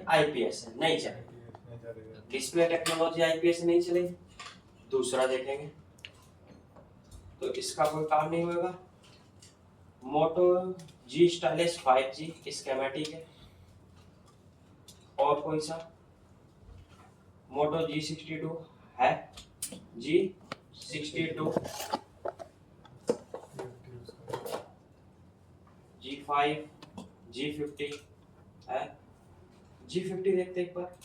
IPS है, नहीं चलेगा। डिस्प्ले टेक्नोलॉजी आईपीएस नहीं चलेगी। दूसरा देखेंगे तो इसका कोई काम नहीं होगा। मोटो जी स्टाइलिश 5G स्कीमेटिक है। और कोई सा मोटो G62 है, G62, G5, G50 है। G50 देखते एक बार।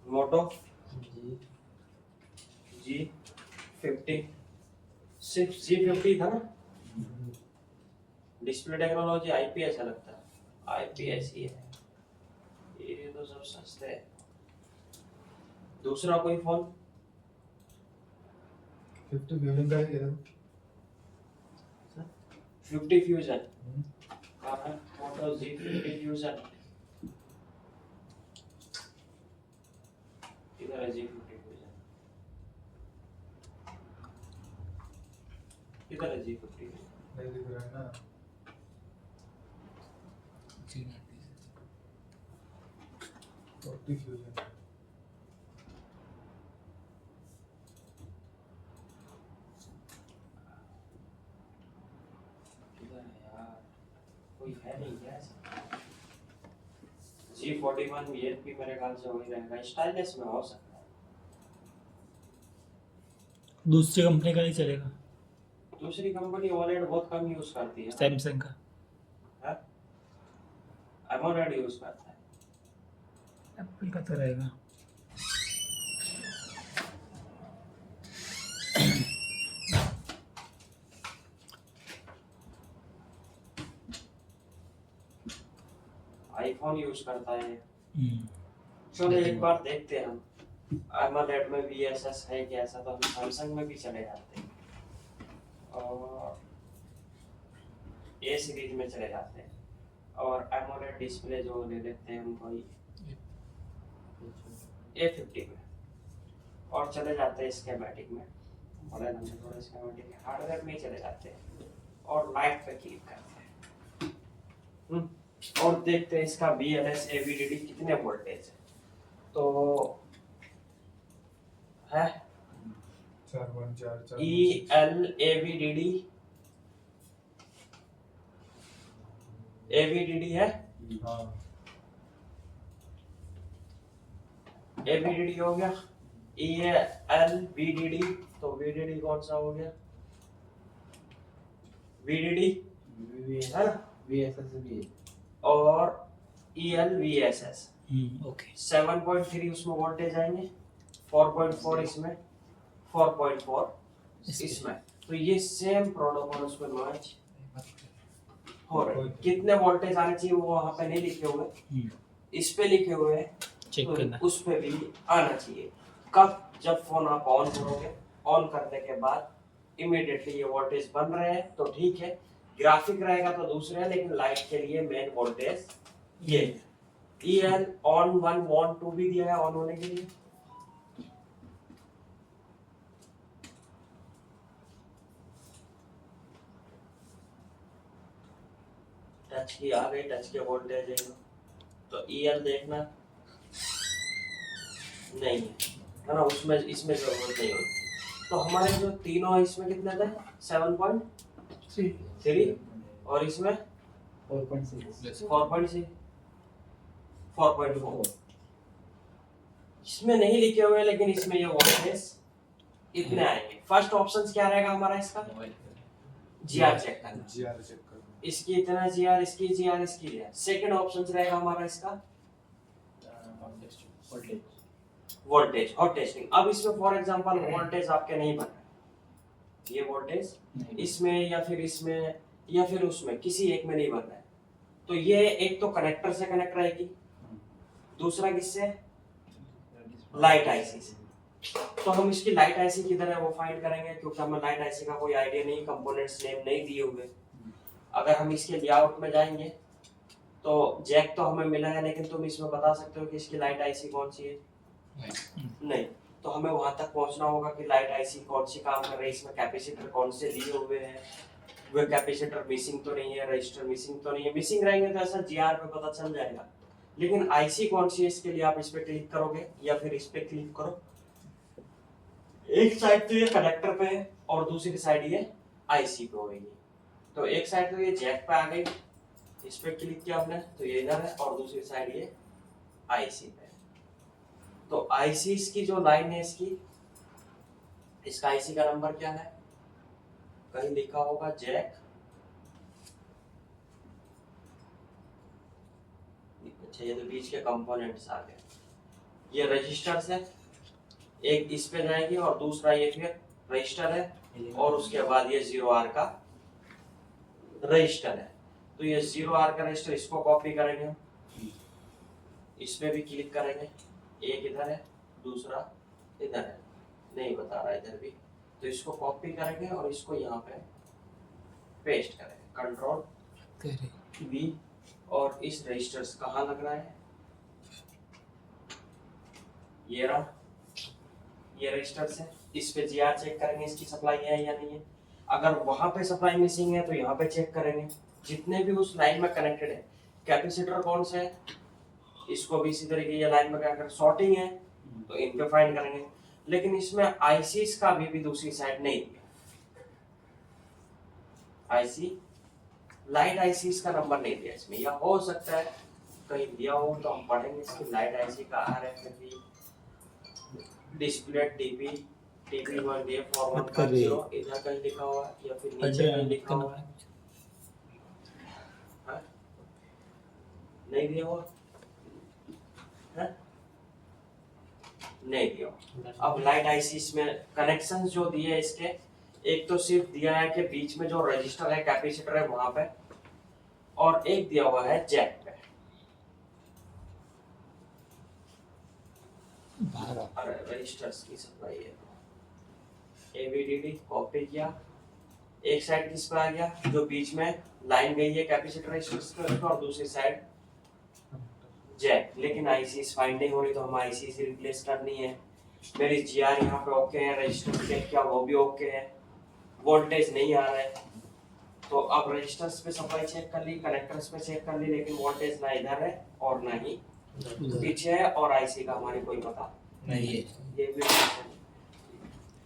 मोटो G50 सिर्फ G50 था ना। डिस्प्ले टेक्नोलॉजी आईपीएस लगता है, आईपीएस ही है। ये तो सब सस्ते हैं। दूसरा कोई फोन 50 फ्यूजन का है 50 फ्यूजन कहाँ है? मोटो G50 फ्यूजन इधर है। G50 फ्यूजन इधर है। G50 नहीं दिख रहा है ना। G90 फ्यूजन कोई है नहीं क्या? G41 VLP मेरे ख्याल से वही रहेगा, स्टाइलिश में हो सकता है। दूसरी कंपनी का नहीं चलेगा। दूसरी कंपनी OLED बहुत कम यूज करती है। सैमसंग का AMOLED यूज करता है। एप्पल का तो रहेगा। आईफोन यूज करता है। चलो एक बार देखते हैं हम AMOLED में VSS है क्या ऐसा, तो हम सैमसंग में भी चले जाते हैं और ए सीरीज में चले जाते हैं और AMOLED डिस्प्ले जो ले लेते हैं हम कोई A50 में और चले जाते हैं स्कीमेटिक में। बड़े लंबे थोड़े स्कीमेटिक हार्डवेयर में चले जाते हैं और लाइट पे क्लिक करते हैं और देखते हैं इसका BLS AVDD कितने वोल्टेज है। तो है 4144 AVDD है। हाँ AVDD हो गया। ELVDD, तो VDD कौन सा हो गया? VDD है ना, VSS भी है और ELVSS। ओके 7.3 उसमें वोल्टेज आएंगे, 4.4 इसमें, 4.4 इसमें। तो ये सेम प्रोटोकॉल उसमें मैच हो रहा है। कितने वोल्टेज आने चाहिए वो वहां पे नहीं लिखे हुए, इस पे लिखे हुए हैं, चेक तो करना। उस पे भी आना चाहिए। कब? जब फोन आप ऑन करोगे, ऑन करने के बाद इमीडिएटली ये वोल्टेज बन रहे हैं तो ठीक है। ग्राफिक रहेगा तो दूसरे है, लेकिन लाइट के लिए मेन वोल्टेज ये है। EL ऑन 1 ऑन 2 भी दिया है ऑन होने के लिए। टच की आ गई, टच के वोल्टेज है तो EL देखना नहीं है ना, उसमें इसमें जरूरत नहीं होती। तो हमारे जो तीनों इसमें कितने थे? 7.3 और इसमें 4.6 4.4। इसमें नहीं लिखे हुए लेकिन इसमें ये वोल्टेज इतने आएंगे। फर्स्ट ऑप्शन क्या रहेगा हमारा इसका? GR चेक करना। GR चेक करना। इसकी इतना GR, इसकी GR, इसकी GR। सेकंड ऑप्शन रहेगा हमारा इसका वोल्टेज और टेस्टिंग। अब इसमें फॉर एग्जांपल वोल्टेज आपके नहीं बन रहा, ये वोल्टेज इसमें या फिर इसमें या फिर उसमें किसी एक में नहीं बन रहा है, तो ये एक तो कनेक्टर से कनेक्ट रहेगी, दूसरा किससे? लाइट आईसी से। तो हम इसकी लाइट आईसी किधर है वो फाइंड करेंगे, क्योंकि हमें लाइट आईसी का कोई आइडिया नहीं, कंपोनेंट्स नेम नहीं दिए हुए। अगर हम इसके लेआउट में जाएंगे तो जैक तो हमें मिला है, लेकिन तुम इसमें बता सकते हो कि इसकी लाइट आईसी कौन सी है? नहीं। तो हमें वहां तक पहुंचना होगा कि लाइट आईसी कौन सी काम कर रही है, इसमें कैपेसिटर कौन से लिए हुए हैं, वे कैपेसिटर मिसिंग तो नहीं है, रजिस्टर मिसिंग तो नहीं है। मिसिंग रहेंगे तो ऐसा जीआर पे पता चल जाएगा। लेकिन आईसी कौन सी है, इसके लिए आप इस पे क्लिक करोगे या फिर इस पे क्लिक करो। एक साइड तो ये कनेक्टर पे है और दूसरी साइड ये आईसी पे होगी। तो एक साइड तो ये जैक पे आ गई, इस पे क्लिक किया आपने तो ये इधर है, और दूसरी साइड ये आईसी पे है। तो आईसी की जो लाइन है इसका आईसी का नंबर क्या है, कहीं लिखा होगा जैक। अच्छा ये तो बीच के कंपोनेंट्स आ गए। ये रजिस्टर्स है, एक इस पे जाएगी और दूसरा ये फिर रजिस्टर है, और उसके बाद ये 0R का रजिस्टर है। तो ये 0R का रजिस्टर, इसको कॉपी करेंगे, इस पे भी क्लिक करेंगे। एक इधर है, दूसरा इधर है, नहीं बता रहा इधर भी। तो इसको कॉपी करेंगे और इसको यहाँ पे पेस्ट करेंगे, कंट्रोल V। और इस रजिस्टर्स कहाँ लग रहा है, ये रहा, ये रजिस्टर्स है। इस पे जीआर चेक करेंगे इसकी सप्लाई है या नहीं है। अगर वहां पे सप्लाई मिसिंग है तो यहाँ पे चेक करेंगे। जितने भी उस लाइन में कनेक्टेड है, कैपेसिटर कौन से है, इसको भी इसी तरीके ये लाइन में अगर शॉर्टिंग है तो इन पे फाइंड करेंगे। लेकिन इसमें आईसीस का अभी भी दूसरी साइड नहीं दिया। आईसी लाइट आईसीस का नंबर नहीं दिया इसमें, या हो सकता है कहीं दिया हो तो हम पढ़ेंगे। इसकी लाइट आईसी का RFID डिस्प्ले टीपी TP1 दिया 4150 इधर कहीं लिखा हुआ है या फिर नीचे कहीं लिखा हुआ है, हाँ? नहीं दिया हुआ है, नहीं दिया। अब लाइट आईसीस में कनेक्शन जो दिए है इसके, एक तो सिर्फ दिया है कि बीच में जो रजिस्टर है कैपेसिटर है वहां पे, और एक दिया हुआ है जैक पे। अरे रजिस्टर्स की सप्लाई है, AVDD कॉपी किया, एक साइड किस पे आ गया, जो बीच में लाइन गई है कैपेसिटर रजिस्टर्स पे, और दूसरी साइड जैक। लेकिन आईसीस फाइंड नहीं हो रही तो हम आईसी से रिप्लेस करनी है। मेरी जीआर यहाँ पे ओके है, रजिस्टर चेक किया वो भी ओके है, वोल्टेज नहीं आ रहा है। तो अब रजिस्टर्स पे सप्लाई चेक कर ली, कनेक्टर्स पे चेक कर ली, लेकिन वोल्टेज ना इधर है और ना ही पीछे है, और आईसी का हमारे कोई पता नहीं है। ये भी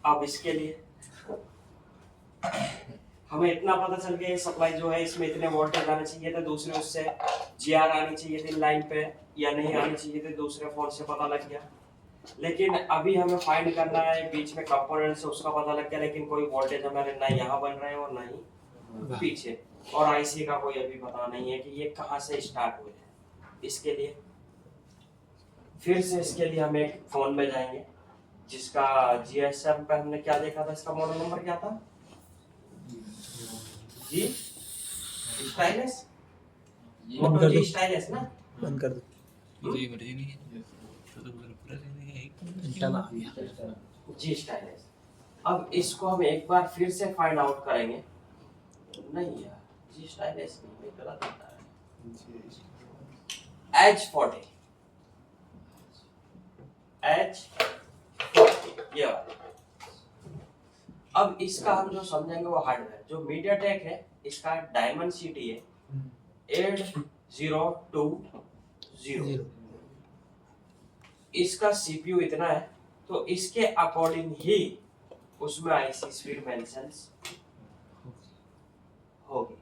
अब इसके लिए हमें इतना पता चल गया सप्लाई जो है इसमें इतने वोल्टेज आने चाहिए थे, दूसरे उससे जीआर आनी चाहिए थी लाइन पे या नहीं आनी चाहिए थे, दूसरे फोन से पता लग गया। लेकिन अभी हमें फाइंड करना है बीच में कंपोनेंट से, उसका पता लग गया, लेकिन कोई वोल्टेज हमारे ना यहाँ बन रहे हैं और ना ही पीछे, और आईसी का कोई अभी पता नहीं है कि ये कहाँ से स्टार्ट हुए हैं। इसके लिए फिर से इसके लिए हम एक फोन में जाएंगे जिसका GSM पे हमने क्या देखा था, इसका मॉडल नंबर क्या था, जी स्टाइलस, मोटो जी स्टाइलस ना, बंद कर दो। मुझे मर्जी नहीं है तो पूरा इंटल आ गया। जी स्टाइलस। अब इसको हम एक बार फिर से फाइंड आउट करेंगे। नहीं यार, जी स्टाइलस नहीं, मैं गलत बता रहा है। H40 ये वाला। अब इसका हम जो समझेंगे वो हार्डवेयर, जो मीडियाटेक है इसका डायमेंसिटी है 8020। इसका सीपीयू इतना है, तो इसके अकॉर्डिंग ही उसमें आईसी स्पीड मेंशंस होगी,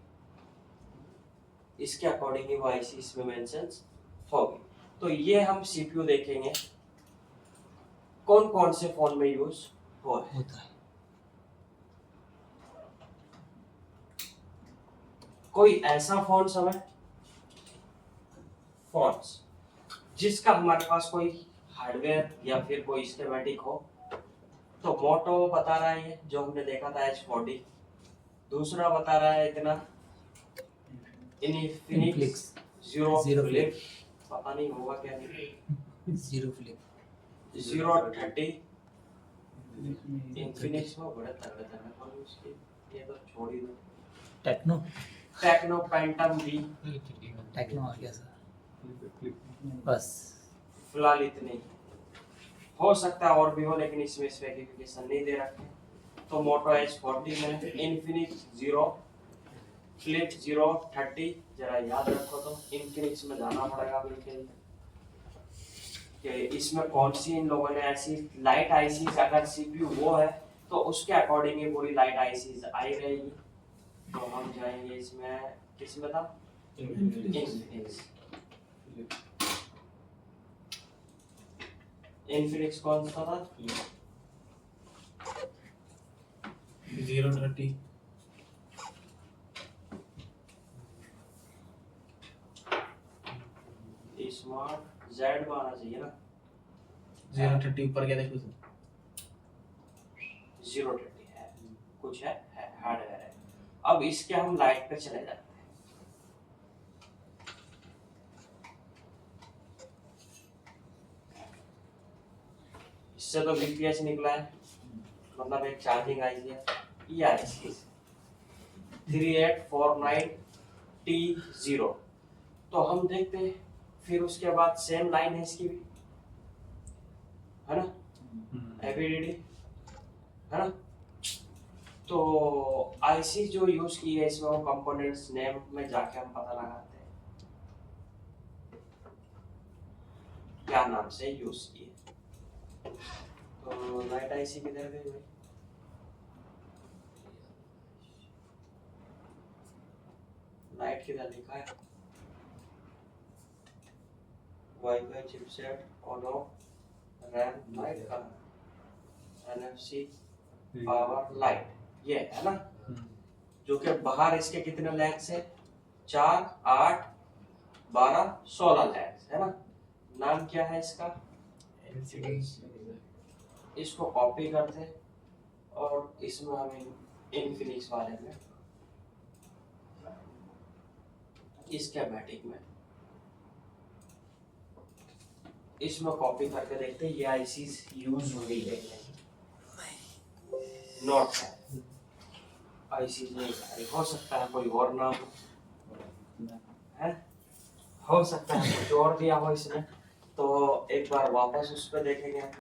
इसके अकॉर्डिंग ही वो आईसी इसमें मेंशंस होगी। तो ये हम सीपीयू देखेंगे कौन कौन से फोन में यूज होता है। कोई ऐसा फोन समय फोन्स जिसका हमारे पास कोई हार्डवेयर या फिर कोई स्कीमेटिक हो, तो मोटो बता रहा है ये जो हमने देखा था H40, दूसरा बता रहा है इतना इनफिनिक्स जीरो फ्लिप, पता नहीं होगा क्या, जीरो फ्लिप 030 इनफिनिक्स में बड़ा तगड़ा था फोन उसके, ये तो छोड़ ही दो। टेक्नो पैंटम V, टेक्नो आ गया सर, बस फिलहाल इतने ही। हो सकता है और भी हो, लेकिन इसमें स्पेसिफिकेशन नहीं दे रखे। तो मोटो H40 में इनफिनिक्स फ्लिप 030 जरा याद रखो तो इन्फिनिक्स में जाना पड़ेगा बिल्कुल कि इसमें कौन सी इन लोगों ने ऐसी लाइट आईसीज अगर सीपीयू वो है तो उसके अकॉर्डिंग ही पूरी लाइट आईसीज आई रहेगी। तो हम जाएंगे इसमें किसमें था इन्फिनिक्स। इन्फिनिक्स कौन सा था 030 स्मार्ट जेड में आना चाहिए ना 030 ऊपर क्या देखो 030 है कुछ है हार्डवेयर है। अब इसके हम लाइट पे चले जाते हैं। इससे तो बीपीएस निकला है मतलब एक चार्जिंग आईसी है ये आईसी 3849T0। तो हम देखते हैं फिर उसके बाद सेम लाइन है इसकी भी है ना एबीडीडी है ना। तो आईसी जो यूज की है इसमें वो कंपोनेंट्स नेम में जाके हम पता लगाते हैं क्या नाम से यूज किए। तो लाइट आईसी किधर गई भाई लाइट किधर लिखा है wifi chipset on off RAM light का एनएफसी पावर लाइट ये है ना जो कि बाहर इसके कितने लैंक्स है 4 8 12 16 लैंक्स है ना। नाम क्या है इसका इसको कॉपी करते और इसमें हम इन्फिनिक्स वाले में स्कीमेटिक में इसमें कॉपी करके देखते हैं ये आईसीज यूज हुई है नॉट है आईसीज नहीं है। हो सकता है कोई और नाम है हो सकता है कुछ और दिया हो इसमें। तो एक बार वापस उस पर देखेंगे।